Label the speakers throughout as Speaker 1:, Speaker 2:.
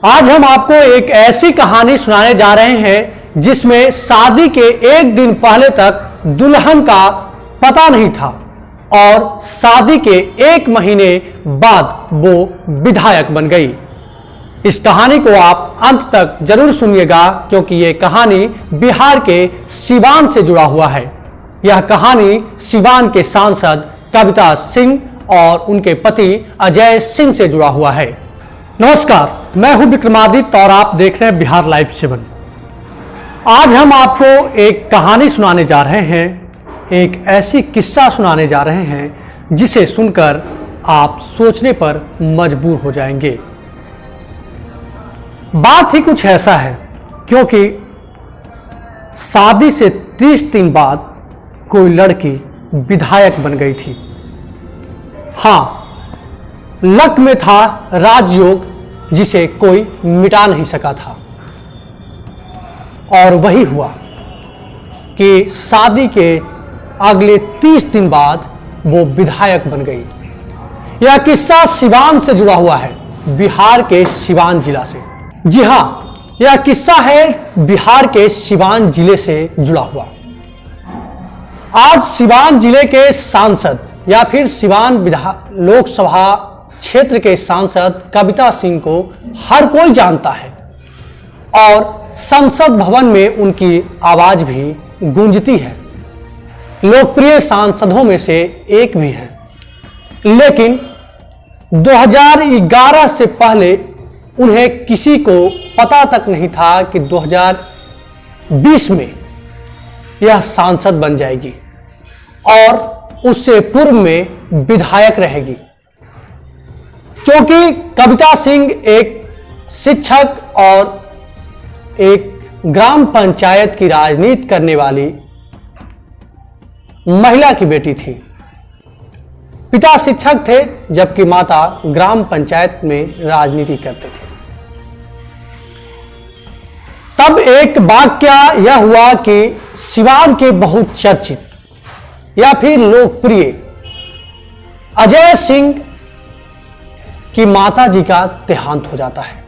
Speaker 1: आज हम आपको एक ऐसी कहानी सुनाने जा रहे हैं जिसमें शादी के एक दिन पहले तक दुल्हन का पता नहीं था और शादी के एक महीने बाद वो विधायक बन गई। इस कहानी को आप अंत तक जरूर सुनिएगा क्योंकि ये कहानी बिहार के सिवान से जुड़ा हुआ है। यह कहानी सिवान के सांसद कविता सिंह और उनके पति अजय सिंह से जुड़ा हुआ है। नमस्कार, मैं हूं विक्रमादित्य और आप देख रहे हैं बिहार लाइव 7। आज हम आपको एक कहानी सुनाने जा रहे हैं, एक ऐसी किस्सा सुनाने जा रहे हैं जिसे सुनकर आप सोचने पर मजबूर हो जाएंगे। बात ही कुछ ऐसा है क्योंकि शादी से 30 दिन बाद कोई लड़की विधायक बन गई थी। हाँ, लक में था राजयोग जिसे कोई मिटा नहीं सका था और वही हुआ कि शादी के अगले 30 दिन बाद वो विधायक बन गई। यह किस्सा सिवान से जुड़ा हुआ है, बिहार के सिवान जिला से। जी हां, यह किस्सा है बिहार के सिवान जिले से जुड़ा हुआ। आज सिवान जिले के सांसद या फिर सिवान लोकसभा क्षेत्र के सांसद कविता सिंह को हर कोई जानता है और संसद भवन में उनकी आवाज भी गूंजती है। लोकप्रिय सांसदों में से एक भी है, लेकिन 2011 से पहले उन्हें किसी को पता तक नहीं था कि 2020 में यह सांसद बन जाएगी और उससे पूर्व में विधायक रहेगी। क्योंकि कविता सिंह एक शिक्षक और एक ग्राम पंचायत की राजनीति करने वाली महिला की बेटी थी। पिता शिक्षक थे जबकि माता ग्राम पंचायत में राजनीति करते थे। तब एक वाकया यह हुआ कि सिवान के बहुत चर्चित या फिर लोकप्रिय अजय सिंह की माता जी का देहांत हो जाता है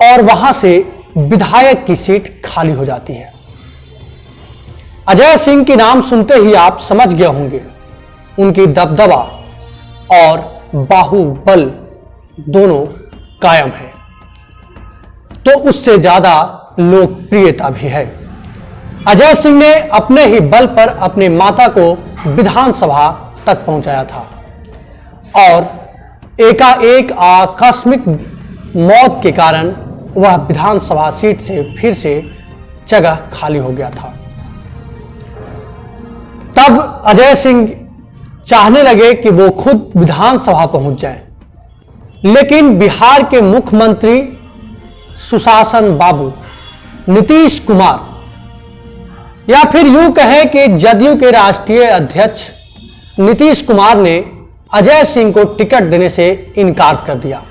Speaker 1: और वहां से विधायक की सीट खाली हो जाती है। अजय सिंह के नाम सुनते ही आप समझ गए होंगे, उनकी दबदबा और बाहुबल दोनों कायम है, तो उससे ज्यादा लोकप्रियता भी है। अजय सिंह ने अपने ही बल पर अपने माता को विधानसभा तक पहुंचाया था और एकाएक आकस्मिक मौत के कारण वह विधानसभा सीट से फिर से जगह खाली हो गया था। तब अजय सिंह चाहने लगे कि वो खुद विधानसभा पहुंच जाएं, लेकिन बिहार के मुख्यमंत्री सुशासन बाबू नीतीश कुमार या फिर यूं कहें कि जदयू के राष्ट्रीय अध्यक्ष नीतीश कुमार ने अजय सिंह को टिकट देने से इनकार कर दिया।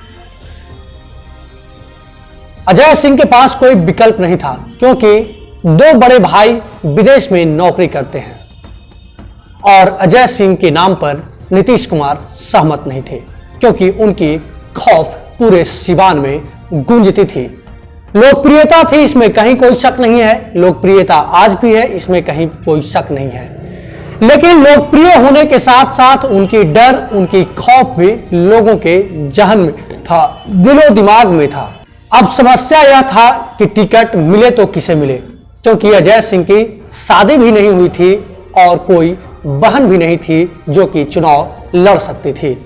Speaker 1: अजय सिंह के पास कोई विकल्प नहीं था क्योंकि दो बड़े भाई विदेश में नौकरी करते हैं और अजय सिंह के नाम पर नीतीश कुमार सहमत नहीं थे क्योंकि उनकी खौफ पूरे सिवान में गूंजती थी। लोकप्रियता थी, इसमें कहीं कोई शक नहीं है, लोकप्रियता आज भी है, इसमें कहीं कोई शक नहीं है, लेकिन लोकप्रिय होने के साथ साथ उनकी डर, उनकी खौफ भी लोगों के जहन में था, दिलो दिमाग में था। अब समस्या यह था कि टिकट मिले तो किसे मिले, क्योंकि अजय सिंह की शादी भी नहीं हुई थी और कोई बहन भी नहीं थी जो कि चुनाव लड़ सकती थी।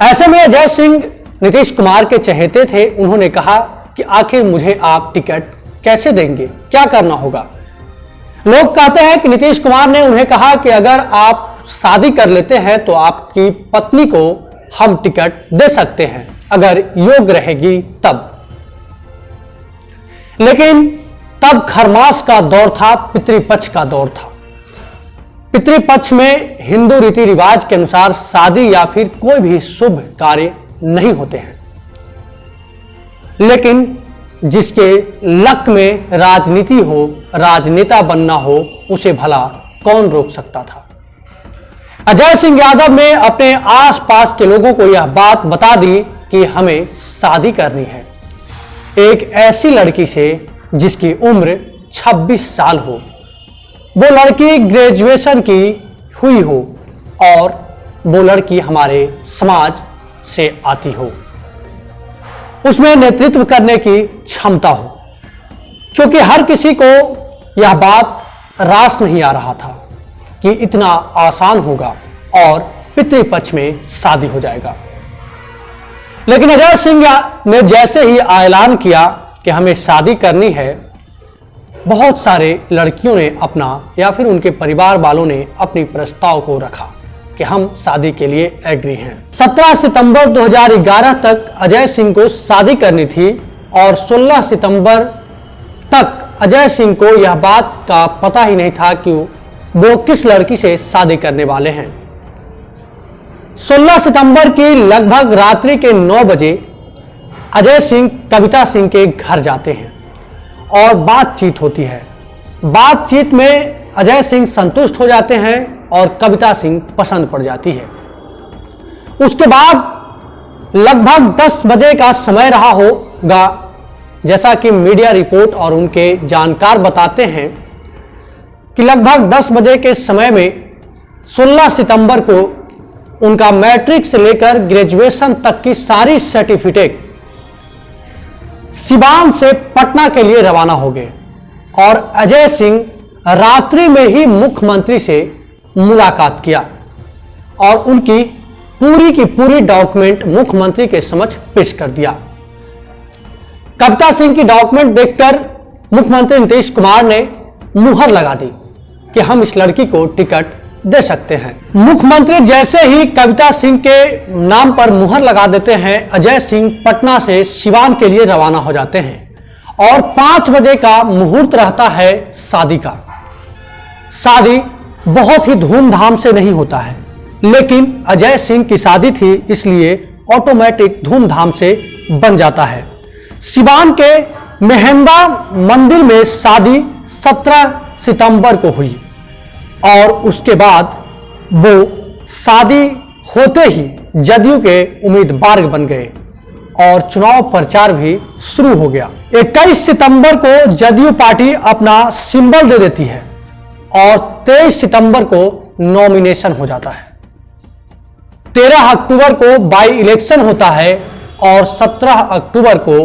Speaker 1: ऐसे में अजय सिंह नीतीश कुमार के चहेते थे। उन्होंने कहा कि आखिर मुझे आप टिकट कैसे देंगे, क्या करना होगा। लोग कहते हैं कि नीतीश कुमार ने उन्हें कहा कि अगर आप शादी कर लेते हैं तो आपकी पत्नी को हम टिकट दे सकते हैं अगर योग्य रहेगी तब। लेकिन तब खरमास का दौर था, पितृपक्ष का दौर था। पितृपक्ष में हिंदू रीति रिवाज के अनुसार शादी या फिर कोई भी शुभ कार्य नहीं होते हैं, लेकिन जिसके लक में राजनीति हो, राजनेता बनना हो, उसे भला कौन रोक सकता था। अजय सिंह यादव ने अपने आसपास के लोगों को यह बात बता दी कि हमें शादी करनी है एक ऐसी लड़की से जिसकी उम्र 26 साल हो, वो लड़की ग्रेजुएशन की हुई हो और वो लड़की हमारे समाज से आती हो, उसमें नेतृत्व करने की क्षमता हो। क्योंकि हर किसी को यह बात रास नहीं आ रहा था कि इतना आसान होगा और पितृपक्ष में शादी हो जाएगा। लेकिन अजय सिंह ने जैसे ही ऐलान किया कि हमें शादी करनी है, बहुत सारे लड़कियों ने अपना या फिर उनके परिवार वालों ने अपनी प्रस्ताव को रखा कि हम शादी के लिए एग्री हैं। 17 सितंबर 2011 तक अजय सिंह को शादी करनी थी और 16 सितंबर तक अजय सिंह को यह बात का पता ही नहीं था कि वो किस लड़की से शादी करने वाले हैं। 16 सितंबर की लगभग रात्रि के 9 बजे अजय सिंह कविता सिंह के घर जाते हैं और बातचीत होती है। बातचीत में अजय सिंह संतुष्ट हो जाते हैं और कविता सिंह पसंद पड़ जाती है। उसके बाद लगभग 10 बजे का समय रहा होगा, जैसा कि मीडिया रिपोर्ट और उनके जानकार बताते हैं कि लगभग 10 बजे के समय में 16 सितंबर को उनका मैट्रिक से लेकर ग्रेजुएशन तक की सारी सर्टिफिकेट सिवान से पटना के लिए रवाना हो गए और अजय सिंह रात्रि में ही मुख्यमंत्री से मुलाकात किया और उनकी पूरी की पूरी डॉक्यूमेंट मुख्यमंत्री के समक्ष पेश कर दिया। कविता सिंह की डॉक्यूमेंट देखकर मुख्यमंत्री नीतीश कुमार ने मुहर लगा दी कि हम इस लड़की को टिकट दे सकते हैं। मुख्यमंत्री जैसे ही कविता सिंह के नाम पर मुहर लगा देते हैं, अजय सिंह पटना से सिवान के लिए रवाना हो जाते हैं और 5 बजे का मुहूर्त रहता है शादी का। शादी बहुत ही धूमधाम से नहीं होता है, लेकिन अजय सिंह की शादी थी इसलिए ऑटोमेटिक धूमधाम से बन जाता है। सिवान के मेहंदा मंदिर में शादी 17 सितंबर को हुई और उसके बाद वो शादी होते ही जदयू के उम्मीदवार बन गए और चुनाव प्रचार भी शुरू हो गया। 21 सितंबर को जदयू पार्टी अपना सिंबल दे देती है और 23 सितंबर को नॉमिनेशन हो जाता है। 13 अक्टूबर को बाई इलेक्शन होता है और 17 अक्टूबर को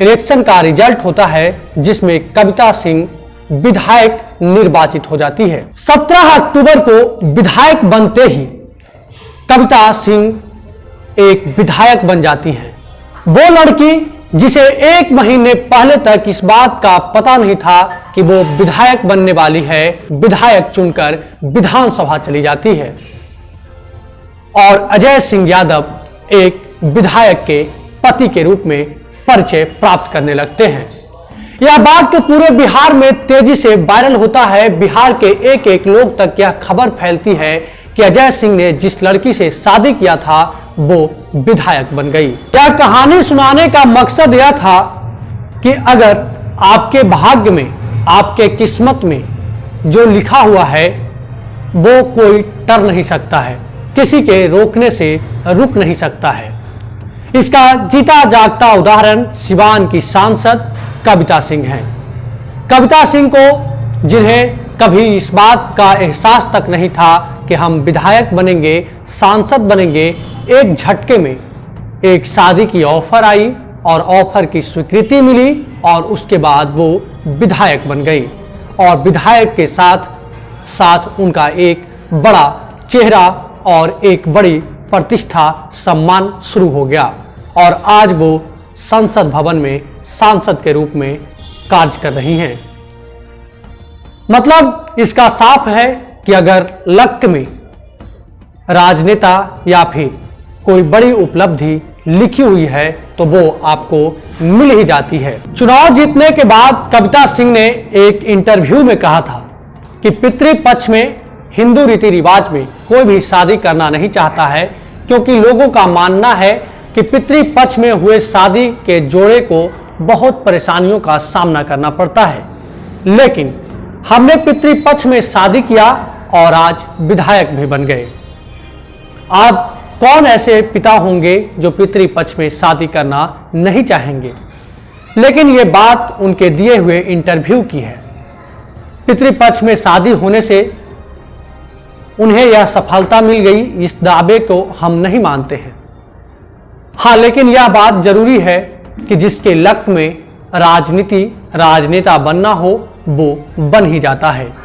Speaker 1: इलेक्शन का रिजल्ट होता है जिसमें कविता सिंह विधायक निर्वाचित हो जाती है। 17 अक्टूबर को विधायक बनते ही कविता सिंह एक विधायक बन जाती हैं। वो लड़की जिसे 1 महीने पहले तक इस बात का पता नहीं था कि वो विधायक बनने वाली है, विधायक चुनकर विधानसभा चली जाती है और अजय सिंह यादव एक विधायक के पति के रूप में परिचय प्राप्त करने लगते हैं। यह बात तो पूरे बिहार में तेजी से वायरल होता है। बिहार के एक एक लोग तक यह खबर फैलती है कि अजय सिंह ने जिस लड़की से शादी किया था वो विधायक बन गई। यह कहानी सुनाने का मकसद यह था कि अगर आपके भाग्य में, आपके किस्मत में जो लिखा हुआ है वो कोई टर नहीं सकता है, किसी के रोकने से रुक नहीं सकता है। इसका जीता जागता उदाहरण सिवान की सांसद कविता सिंह हैं। कविता सिंह को जिन्हें कभी इस बात का एहसास तक नहीं था कि हम विधायक बनेंगे, सांसद बनेंगे, एक झटके में एक शादी की ऑफर आई और ऑफर की स्वीकृति मिली और उसके बाद वो विधायक बन गई और विधायक के साथ साथ उनका एक बड़ा चेहरा और एक बड़ी प्रतिष्ठा, सम्मान शुरू हो गया और आज वो संसद भवन में सांसद के रूप में कार्य कर रही हैं। मतलब इसका साफ है कि अगर लक में राजनेता या फिर कोई बड़ी उपलब्धि लिखी हुई है तो वो आपको मिल ही जाती है। चुनाव जीतने के बाद कविता सिंह ने एक इंटरव्यू में कहा था कि पितृपक्ष में हिंदू रीति रिवाज में कोई भी शादी करना नहीं चाहता है, क्योंकि लोगों का मानना है कि पितृपक्ष में हुए शादी के जोड़े को बहुत परेशानियों का सामना करना पड़ता है। लेकिन हमने पितृपक्ष में शादी किया और आज विधायक भी बन गए। अब कौन ऐसे पिता होंगे जो पितृपक्ष में शादी करना नहीं चाहेंगे, लेकिन ये बात उनके दिए हुए इंटरव्यू की है। पितृपक्ष में शादी होने से उन्हें यह सफलता मिल गई, इस दावे को हम नहीं मानते हैं। हाँ, लेकिन यह बात जरूरी है कि जिसके लक में राजनीति राजनेता बनना हो वो बन ही जाता है।